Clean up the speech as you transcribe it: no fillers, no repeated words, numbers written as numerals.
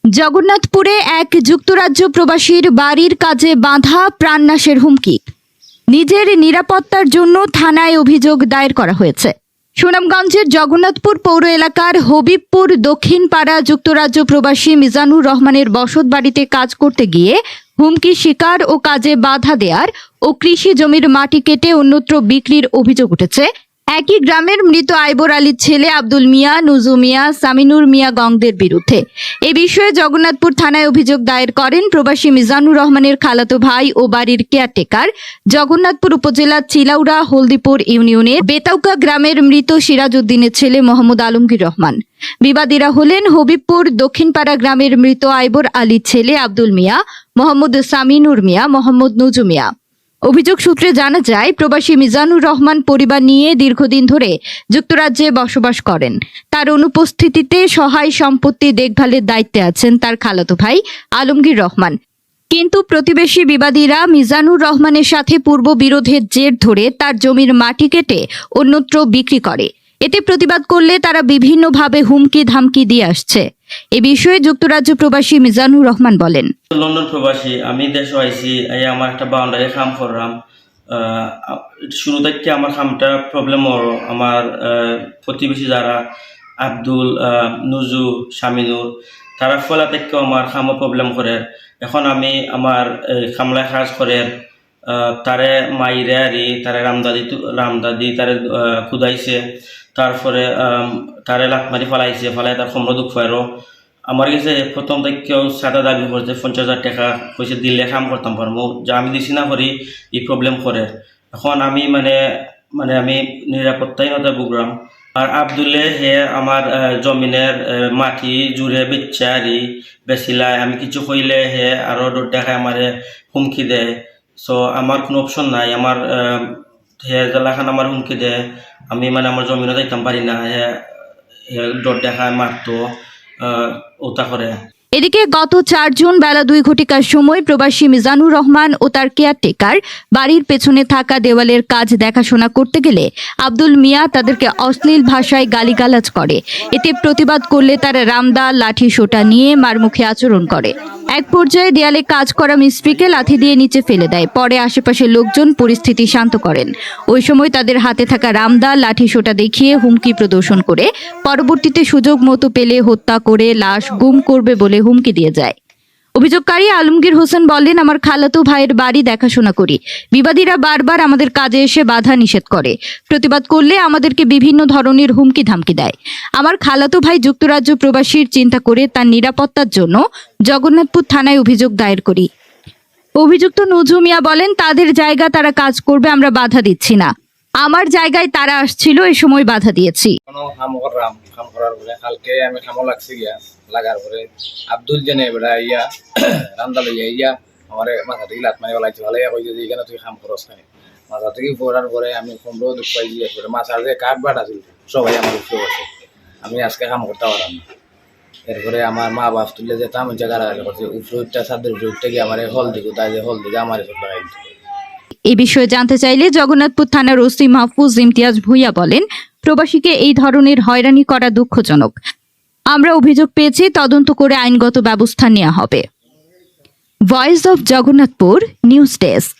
জগন্নাথপুরে এক যুক্তরাজ্য প্রবাসীর বাড়ির কাজে বাধা, প্রাণনাশের হুমকি। নিজের নিরাপত্তার জন্য থানায় অভিযোগ দায়ের করা হয়েছে। সুনামগঞ্জের জগন্নাথপুর পৌর এলাকার হবিবপুর দক্ষিণ পাড়া যুক্তরাজ্য প্রবাসী মিজানুর রহমানের বসত বাড়িতে কাজ করতে গিয়ে হুমকি শিকার ও কাজে বাধা দেওয়ার ও কৃষি জমির মাটি কেটে অন্যত্র বিক্রির অভিযোগ উঠেছে একই গ্রামের মৃত আইবর আলীর ছেলে আব্দুল মিয়া, নুজু মিয়া, সামিনুর মিয়া গংদের বিরুদ্ধে। এ বিষয়ে জগন্নাথপুর থানায় অভিযোগ দায়ের করেন প্রবাসী মিজানুর রহমানের খালাতো ভাই ও বাড়ির কেয়ারটেকার, জগন্নাথপুর উপজেলার চিলাউড়া হলদিপুর ইউনিয়নের বেতাউকা গ্রামের মৃত সিরাজ উদ্দিনের ছেলে মোহাম্মদ আলমগীর রহমান। বিবাদীরা হলেন হবিবপুর দক্ষিণপাড়া গ্রামের মৃত আইবর আলীর ছেলে আব্দুল মিয়া, মোহাম্মদ সামিনুর মিয়া, মোহাম্মদ নুজু মিয়া। অভিযোগ সূত্রে জানা যায়, প্রবাসী মিজানুর রহমান পরিবার নিয়ে দীর্ঘদিন ধরে যুক্তরাজ্যে বসবাস করেন। তার অনুপস্থিতিতে সহায় সম্পত্তি দেখভালের দায়িত্বে আছেন তার খালাতো ভাই আলমগীর রহমান। কিন্তু প্রতিবেশী বিবাদীরা মিজানুর রহমানের সাথে পূর্ব বিরোধের জের ধরে তার জমির মাটি কেটে অন্যত্র বিক্রি করে। এতে প্রতিবাদ করলে তারা বিভিন্নভাবে হুমকি ধামকি দিয়ে আসছে। এ বিষয়ে যুক্তরাজ্য প্রবাসী মিজানুর রহমান বলেন, লন্ডন প্রবাসী, আমি দেশে আইছি, আমার একটা বাউন্ডারি কাম করলাম। শুরু থেকে আমার কামটা প্রবলেম আমার প্রতিবেশী যারা আব্দুল, নুজু, শামিনুর, তারা ফলা থেকে আমার কামও প্রবলেম করে। এখন আমি আমার কামলায় কাজ করে তারে মাইরে আরি তারে রামদাদি তারে খুদাইছে, তারপরে তারে লাত মারি ফেলাইছে, ফেলাই তার সম্র দুঃখ ফাইরো। আমার কাছে প্রথম থেকে কেউ সাদা দাবি করছে 50,000 টাকা কইছে দিলে কাম করতাম পারবো, যা আমি দিছি না করি এই প্রবলেম করে। এখন আমি আমি নিরাপত্তাহীনতা ভুগলাম। আর আব্দুলে হে আমার জমিনের মাটি জুড়ে বেচারি বেচিলায়, আমি কিছু কইলে হে আরো দেখায় আমারে হুমকি দেয়। সো আমার কোনো অপশন নাই, আমার হে জেলাখান আমার হুমকি দেয়, আমি আমার জমিনে যাইতাম পারি না, হে ডর দেখায় মারতো ওটা করে। এদিকে গত 4 জুন বেলা 2 ঘটিকার সময় প্রবাসী মিজানুর রহমান ও তার কেয়ারটেকার বাড়ির পেছনে থাকা দেওয়ালের কাজ দেখাশোনা করতে গেলে আব্দুল মিয়া তাদেরকে অশ্লীল ভাষায় গালিগালাজ করে। এতে প্রতিবাদ করলে তারা রামদা, লাঠি সোটা নিয়ে মারমুখী আচরণ করে। এক পর্যায়ে দেয়ালে কাজ করা মিস্ত্রিকে লাথি দিয়ে নিচে ফেলে দেয়। পরে আশেপাশের লোকজন পরিস্থিতি শান্ত করেন। ওই সময় তাদের হাতে থাকা রামদা, লাঠি সোটা দেখিয়ে হুমকি প্রদর্শন করে পরবর্তীতে সুযোগ মতো পেলে হত্যা করে লাশ গুম করবে বলে হুমকি দিয়ে যায়। অভিযোগকারী আলমগীর হোসেন বলেন, আমার খালাতো ভাইয়ের বাড়ি দেখাশোনা করি। বিবাদীরা বারবার আমাদের কাজে এসে বাধা নিষেধ করে। প্রতিবাদ করলে আমাদেরকে বিভিন্ন ধরনের হুমকি ধামকি দেয়। আমার খালাতো ভাই যুক্তরাজ্য প্রবাসীর চিন্তা করে তার নিরাপত্তার জন্য জগন্নাথপুর থানায় অভিযোগ দায়ের করি। অভিযুক্ত নুজু মিয়া বলেন, তাদের জায়গা তারা কাজ করবে, আমরা বাধা দিচ্ছি না। আমার জায়গায় তারা আসছিল, এই সময় বাধা দিয়েছি। কাম করার পরে কালকে আমি খামো লাগছি গিয়া লাগার পরে আব্দুল জেনে বেড়া ইয়া রান্দা লইয়া আমার মাথা থেকে লাত মারি বলাইছে, ভালো কইছে যে এখানে তুই খাম খরচ খাই। মাথা থেকে পড়ার পরে আমি কমরেও দুঃখ পাই দিয়ে মাথার যে কাঠ বাট আছিল সবাই আমার উঠতে বসে, আমি আজকে কাম করতে পারলাম না। এরপরে আমার মা বাপ তুলে যেতাম ওই জায়গা করছে উপরটা ছাদের উপরে গিয়ে আমার হল দিকে তাই যে হল দিকে আমার সব লাগাই দিত। এ বিষয়ে জানতে চাইলে জগন্নাথপুর থানার ওসি মাহফুজ ইমতিয়াজ ভুইয়া বলেন, প্রবাসীকে এই ধরনের হয়রানি করা দুঃখজনক। আমরা অভিযোগ পেয়েছি, তদন্ত করে আইনগত ব্যবস্থা নেওয়া হবে। Voice of Jagannathpur news desk.